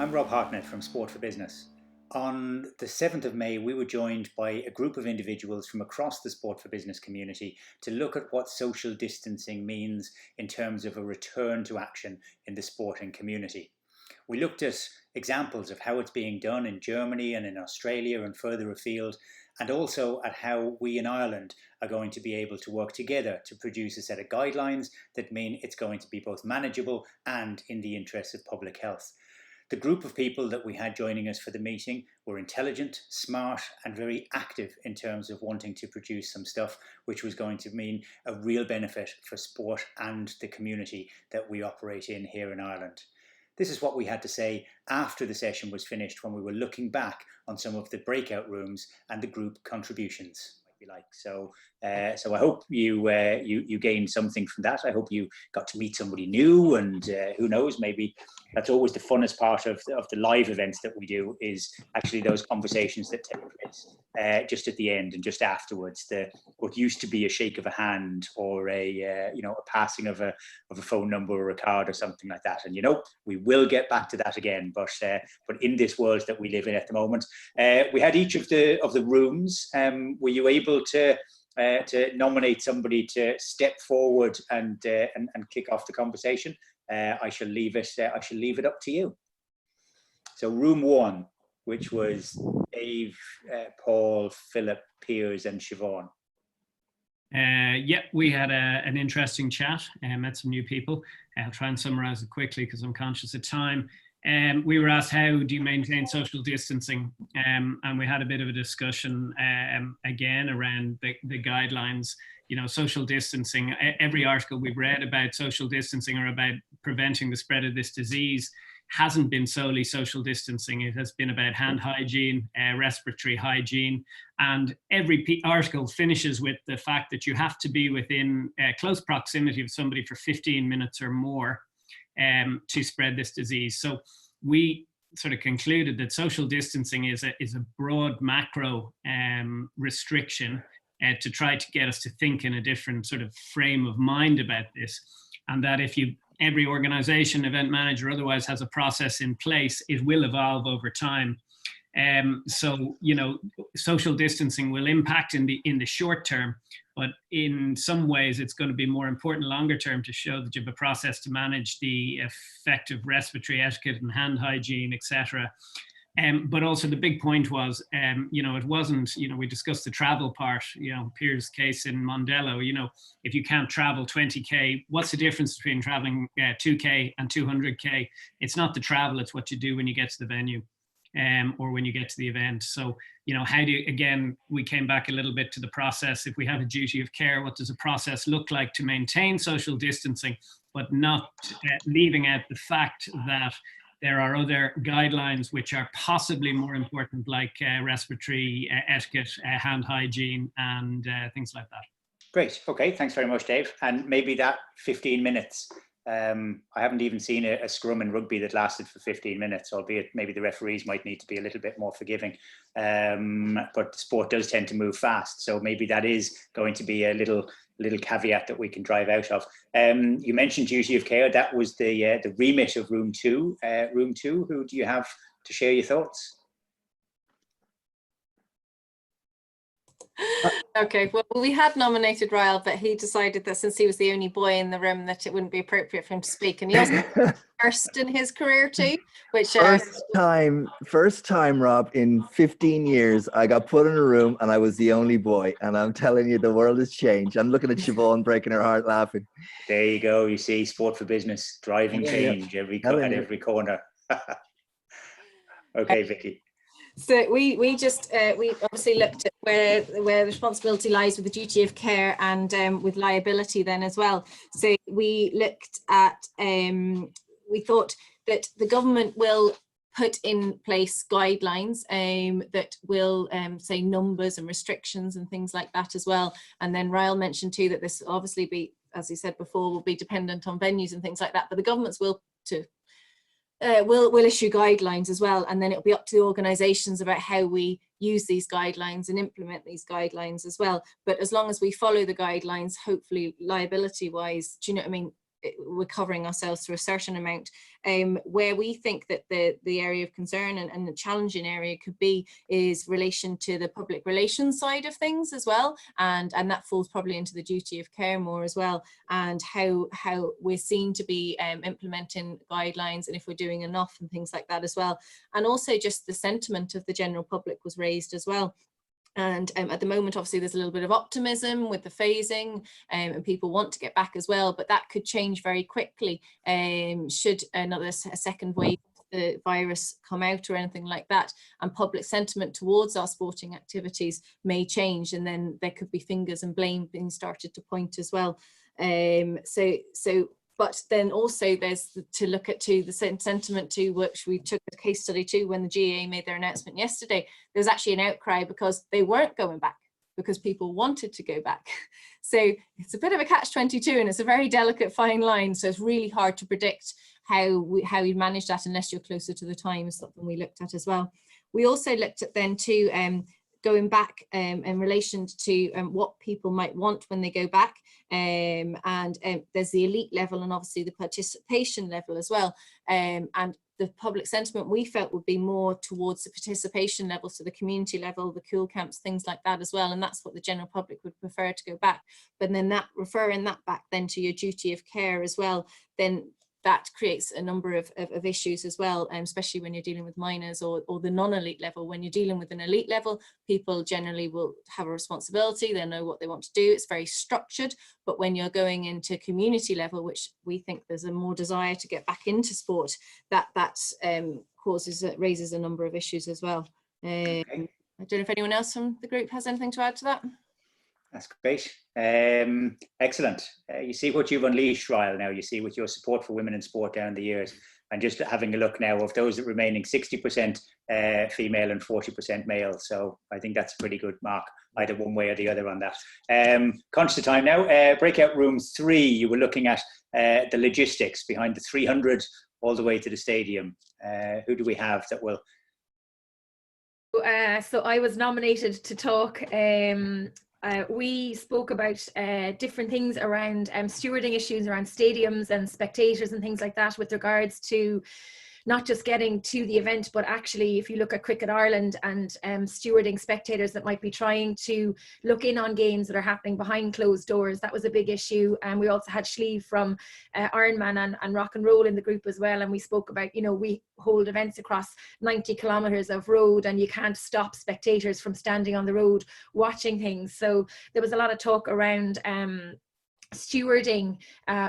I'm Rob Hartnett from Sport for Business. On the 7th of May, we were joined by a group of individuals from across the Sport for Business community to look at what social distancing means in terms of a return to action in the sporting community. We looked at examples of how it's being done in Germany and in Australia and further afield, and also at how we in Ireland are going to be able to work together to produce a set of guidelines that mean it's going to be both manageable and in the interests of public health. The group of people that we had joining us for the meeting were intelligent, smart, and very active in terms of wanting to produce some stuff which was going to mean a real benefit for sport and the community that we operate in here in Ireland. This is what we had to say after the session was finished when we were looking back on some of the breakout rooms and the group contributions. So I hope you gained something from that. I hope you got to meet somebody new, and who knows, maybe that's always the funnest part of the live events that we do, is actually those conversations that take place just at the end and just afterwards. What used to be a shake of a hand or a passing of a phone number or a card or something like that. And we will get back to that again. But in this world that we live in at the moment, we had each of the rooms. Were you able to nominate somebody to step forward and kick off the conversation? I shall leave it up to you. So room 1, which was Dave, Paul, Philip, Piers, and Siobhan. We had an interesting chat and met some new people. I'll try and summarize it quickly because I'm conscious of time. We were asked, how do you maintain social distancing? And we had a bit of a discussion again around the guidelines. Social distancing. Every article we've read about social distancing or about preventing the spread of this disease hasn't been solely social distancing. It has been about hand hygiene, respiratory hygiene, and every article finishes with the fact that you have to be within close proximity of somebody for 15 minutes or more to spread this disease. So we sort of concluded that social distancing is a broad macro restriction to try to get us to think in a different sort of frame of mind about this, and that if every organization, event manager, otherwise has a process in place, it will evolve over time. Social distancing will impact in the short term, but in some ways it's going to be more important longer term to show that you have a process to manage the effective respiratory etiquette and hand hygiene, etc. But also the big point was, it wasn't, we discussed the travel part, Piers' case in Mondello, if you can't travel 20K, what's the difference between traveling 2K and 200K? It's not the travel, it's what you do when you get to the venue or when you get to the event. So, how do you, again, we came back a little bit to the process. If we have a duty of care, what does a process look like to maintain social distancing, but not leaving out the fact that there are other guidelines which are possibly more important, like respiratory etiquette, hand hygiene, and things like that. Great. Okay. Thanks very much, Dave. And maybe that 15 minutes. I haven't even seen a scrum in rugby that lasted for 15 minutes, albeit maybe the referees might need to be a little bit more forgiving. But sport does tend to move fast. So maybe that is going to be a little caveat that we can drive out of. You mentioned duty of care. That was the remit of room 2. Room 2, who do you have to share your thoughts? Okay, well, we had nominated Ryle, but he decided that since he was the only boy in the room that it wouldn't be appropriate for him to speak. And he also first in his career too, which first time, Rob, in 15 years, I got put in a room and I was the only boy. And I'm telling you, the world has changed. I'm looking at Siobhan breaking her heart laughing. There you go. You see, Sport for Business driving change at every corner. Okay, Vicky. So we obviously looked at where the responsibility lies with the duty of care and with liability then as well. So we looked at, we thought that the government will put in place guidelines that will say numbers and restrictions and things like that as well. And then Ryle mentioned too that this obviously be, as he said before, will be dependent on venues and things like that, but the governments will issue guidelines as well, and then it'll be up to the organisations about how we use these guidelines and implement these guidelines as well. But as long as we follow the guidelines, hopefully liability wise, do you know what I mean, we're covering ourselves to a certain amount. Where we think that the area of concern and the challenging area could be is relation to the public relations side of things as well, and that falls probably into the duty of care more as well, and how we're seen to be implementing guidelines and if we're doing enough and things like that as well. And also just the sentiment of the general public was raised as well. And at the moment, obviously, there's a little bit of optimism with the phasing, and people want to get back as well, but that could change very quickly should a second wave of the virus come out or anything like that, and public sentiment towards our sporting activities may change, and then there could be fingers and blame being started to point as well. But then also there's to look at the sentiment to which we took a case study to when the GAA made their announcement yesterday. There's actually an outcry because they weren't going back, because people wanted to go back. So it's a bit of a catch-22, and it's a very delicate fine line. So it's really hard to predict how you manage that unless you're closer to the time, is something we looked at as well. We also looked at then too, going back in relation to what people might want when they go back, and there's the elite level and obviously the participation level as well, and the public sentiment we felt would be more towards the participation level, so the community level, the cool camps, things like that as well, and that's what the general public would prefer to go back. But then that referring that back then to your duty of care as well, then that creates a number of issues as well, especially when you're dealing with minors or the non-elite level. When you're dealing with an elite level, people generally will have a responsibility, they know what they want to do, it's very structured. But when you're going into community level, which we think there's a more desire to get back into sport, that raises a number of issues as well. I don't know if anyone else from the group has anything to add to that. That's great. Excellent. You see what you've unleashed, Ryle, now. You see with your support for women in sport down the years, and just having a look now of those remaining 60% female and 40% male. So I think that's a pretty good mark, either one way or the other on that. Conscious of time now, breakout room 3, you were looking at the logistics behind the 300 all the way to the stadium. Who do we have that will... So I was nominated to talk. We spoke about different things around stewarding issues around stadiums and spectators and things like that, with regards to not just getting to the event, but actually if you look at Cricket Ireland and stewarding spectators that might be trying to look in on games that are happening behind closed doors, that was a big issue. And we also had Slieve from Ironman and Rock and Roll in the group as well. And we spoke about, we hold events across 90 kilometers of road, and you can't stop spectators from standing on the road watching things. So there was a lot of talk around stewarding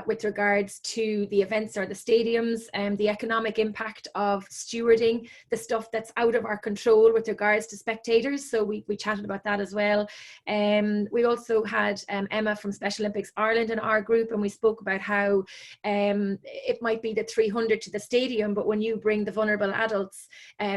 with regards to the events or the stadiums, and the economic impact of stewarding the stuff that's out of our control with regards to spectators. So we chatted about that as well. We also had Emma from Special Olympics Ireland in our group, and we spoke about how it might be the 300 to the stadium, but when you bring the vulnerable adults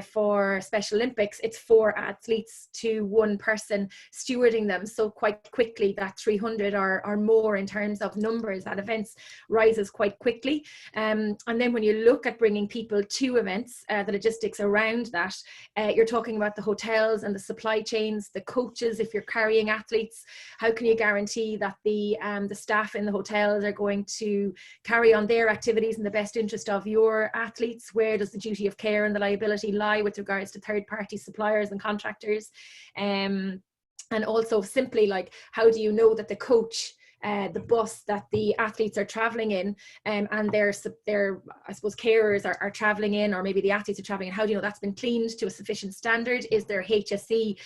for Special Olympics, it's 4 athletes to 1 person stewarding them. So quite quickly that 300 are more in terms of numbers at events rises quite quickly. And then when you look at bringing people to events, the logistics around that, you're talking about the hotels and the supply chains, the coaches. If you're carrying athletes, how can you guarantee that the staff in the hotels are going to carry on their activities in the best interest of your athletes? Where does the duty of care and the liability lie with regards to third-party suppliers and contractors? And also simply like, how do you know that the coach, the bus that the athletes are traveling in, and their I suppose carers are traveling in, or maybe the athletes are traveling in, how do you know that's been cleaned to a sufficient standard? Is there HSE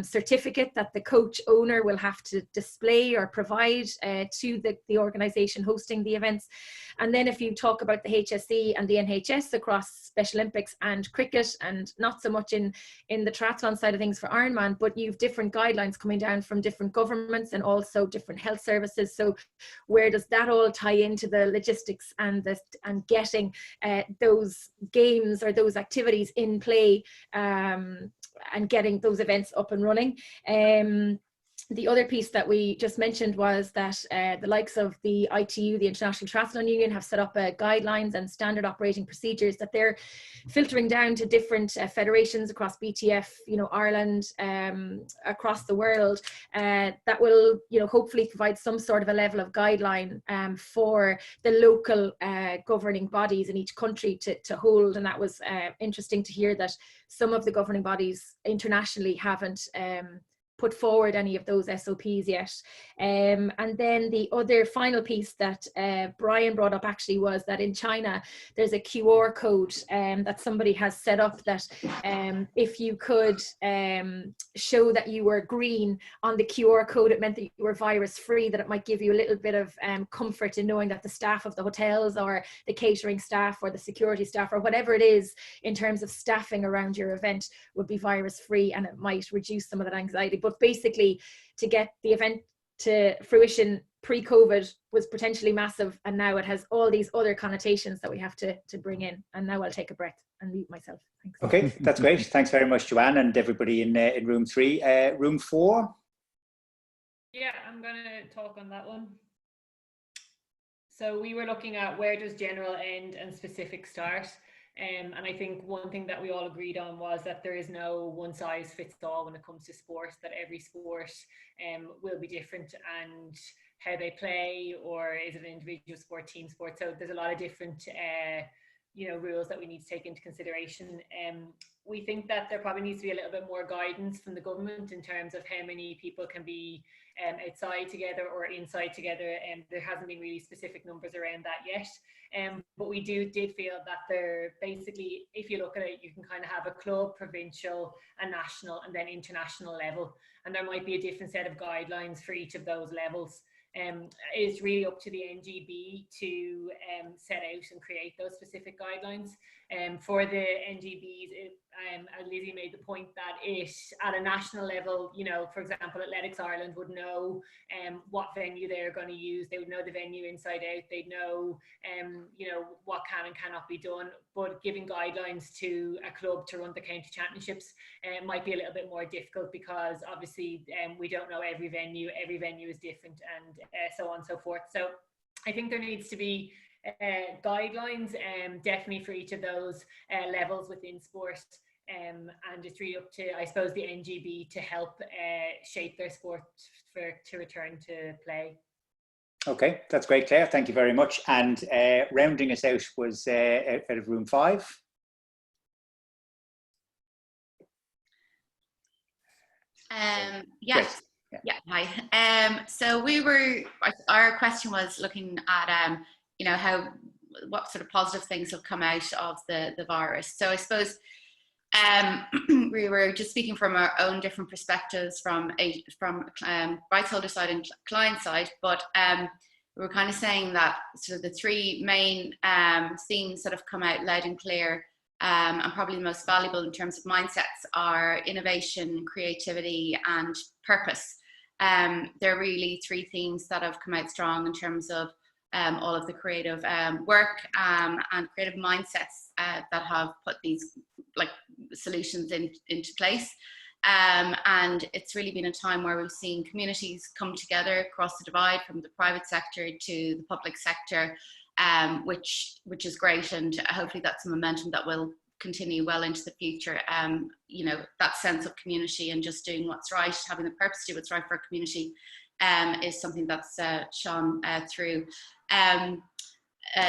certificate that the coach owner will have to display or provide to the organisation hosting the events? And then if you talk about the HSE and the NHS across Special Olympics and cricket, and not so much in the triathlon side of things for Ironman, but you've different guidelines coming down from different governments and also different health services. So where does that all tie into the logistics and getting those games or those activities in play, and getting those events up and running? the other piece that we just mentioned was that the likes of the ITU, the International Triathlon Union, have set up guidelines and standard operating procedures that they're filtering down to different federations across BTF, Ireland, across the world, that will, hopefully provide some sort of a level of guideline for the local governing bodies in each country to hold. And that was interesting to hear that some of the governing bodies internationally haven't put forward any of those SOPs yet. And then the other final piece that Brian brought up actually was that in China, there's a QR code that somebody has set up that if you could show that you were green on the QR code, it meant that you were virus free, that it might give you a little bit of comfort in knowing that the staff of the hotels or the catering staff or the security staff or whatever it is in terms of staffing around your event would be virus free, and it might reduce some of that anxiety. But basically, to get the event to fruition pre-COVID was potentially massive, and now it has all these other connotations that we have to bring in. And now I'll take a breath and mute myself. Thanks. Okay, that's great. Thanks very much, Joanne, and everybody in room 3. Room 4? Yeah, I'm going to talk on that one. So we were looking at where does general end and specific start. And I think one thing that we all agreed on was that there is no one size fits all when it comes to sport, that every sport will be different, and how they play, or is it an individual sport, team sport. So there's a lot of different rules that we need to take into consideration. We think that there probably needs to be a little bit more guidance from the government in terms of how many people can be outside together or inside together, and there hasn't been really specific numbers around that yet. But we did feel that they're basically, if you look at it, you can kind of have a club, provincial, a national, and then international level, and there might be a different set of guidelines for each of those levels. It's really up to the NGB to set out and create those specific guidelines. For the NGBs, Lizzie made the point that at a national level, for example, Athletics Ireland would know what venue they're going to use. They would know the venue inside out. They'd know, what can and cannot be done. But giving guidelines to a club to run the county championships might be a little bit more difficult, because obviously we don't know every venue. Every venue is different, and so on and so forth. So I think there needs to be guidelines definitely for each of those levels within sport, and it's really up to, I suppose, the NGB to help shape their sport to return to play. Okay, that's great, Claire. Thank you very much. And rounding us out was out of room 5. Yes. Yeah, hi. So our question was looking at, what sort of positive things have come out of the virus. So I suppose we were just speaking from our own different perspectives from rights holder side and client side, but we were kind of saying that sort of the 3 main themes that have come out loud and clear, and probably the most valuable in terms of mindsets, are innovation, creativity, and purpose. They're really 3 themes that have come out strong in terms of all of the creative work and creative mindsets that have put these solutions into place. And it's really been a time where we've seen communities come together across the divide, from the private sector to the public sector, which is great, and hopefully that's a momentum that will continue well into the future. That sense of community and just doing what's right, having the purpose to do what's right for a community, is something that's shone through.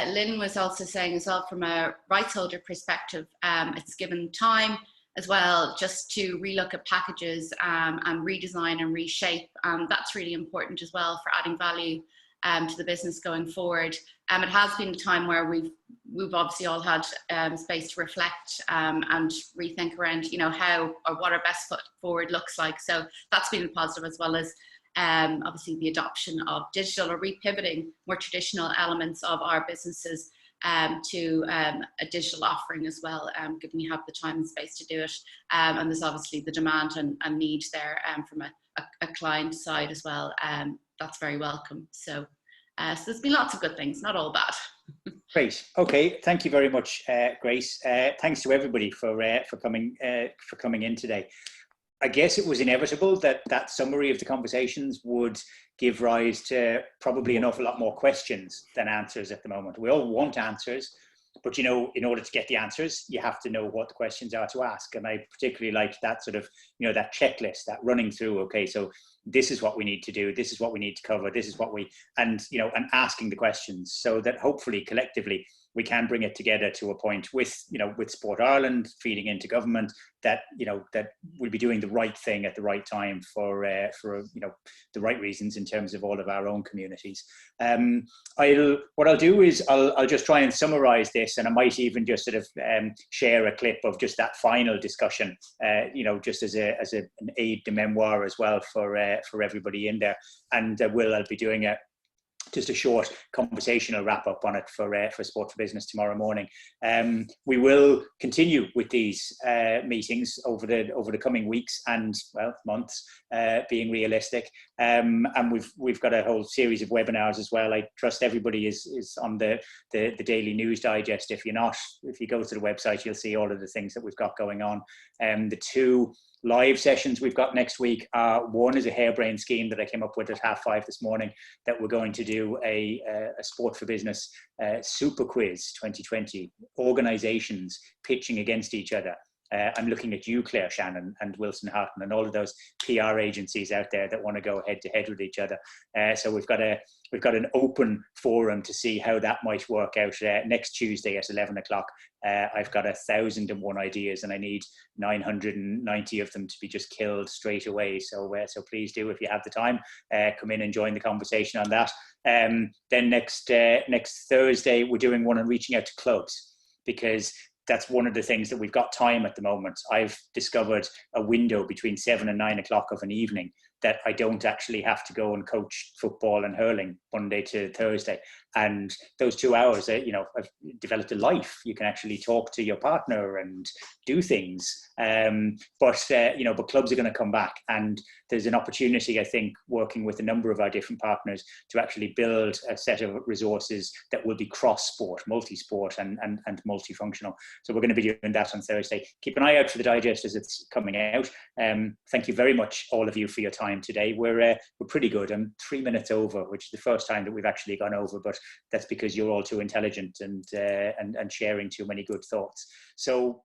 Lynn was also saying as well, from a rights holder perspective, it's given time as well just to relook at packages and redesign and reshape. That's really important as well for adding value to the business going forward. It has been a time where we've obviously all had space to reflect and rethink around, how or what our best foot forward looks like. So that's been a positive, as well as obviously the adoption of digital, or repivoting more traditional elements of our businesses to a digital offering as well, given you have the time and space to do it. And there's obviously the demand and need there from a client side as well. That's very welcome. So there's been lots of good things, not all bad. Great. Okay. Thank you very much, Grace. Thanks to everybody for coming in today. I guess it was inevitable that that summary of the conversations would give rise to probably an awful lot more questions than answers at the moment. We all want answers, but in order to get the answers, you have to know what the questions are to ask. And I particularly liked that sort of, that checklist, that running through, okay, so this is what we need to do, this is what we need to cover, this is what and asking the questions so that hopefully collectively we can bring it together to a point with Sport Ireland feeding into government that that we'll be doing the right thing at the right time for the right reasons in terms of all of our own communities. What I'll do is I'll just try and summarize this, and I might even just sort of share a clip of just that final discussion, just as an aid de memoir as well for everybody in there. And I'll be doing just a short conversational wrap up on it for Sport for Business tomorrow morning. We will continue with these meetings over the coming weeks and months, being realistic. And we've got a whole series of webinars as well. I trust everybody is on the daily news digest. If you're not, if you go to the website, you'll see all of the things that we've got going on. The two live sessions we've got next week. One is a harebrained scheme that I came up with at 5:30 this morning, that we're going to do a Sport for Business super quiz 2020, organizations pitching against each other. I'm looking at you, Claire Shannon, and Wilson Houghton, and all of those PR agencies out there that want to go head to head with each other. So we've got an open forum to see how that might work out next Tuesday at 11 o'clock. I've got 1,001 ideas, and I need 990 of them to be just killed straight away. So please do, if you have the time, come in and join the conversation on that. Then next Thursday, we're doing one on reaching out to clubs, because that's one of the things that we've got time at the moment. I've discovered a window between 7 and 9 o'clock of an evening that I don't actually have to go and coach football and hurling Monday to Thursday. And those 2 hours, I've developed a life. You can actually talk to your partner and do things. But clubs are going to come back, and there's an opportunity, I think, working with a number of our different partners to actually build a set of resources that will be cross-sport, multi-sport and multifunctional. So we're going to be doing that on Thursday. Keep an eye out for the digest as it's coming out. Thank you very much, all of you, for your time today. We're pretty good. I'm 3 minutes over, which is the first time that we've actually gone over, but that's because you're all too intelligent and sharing too many good thoughts. So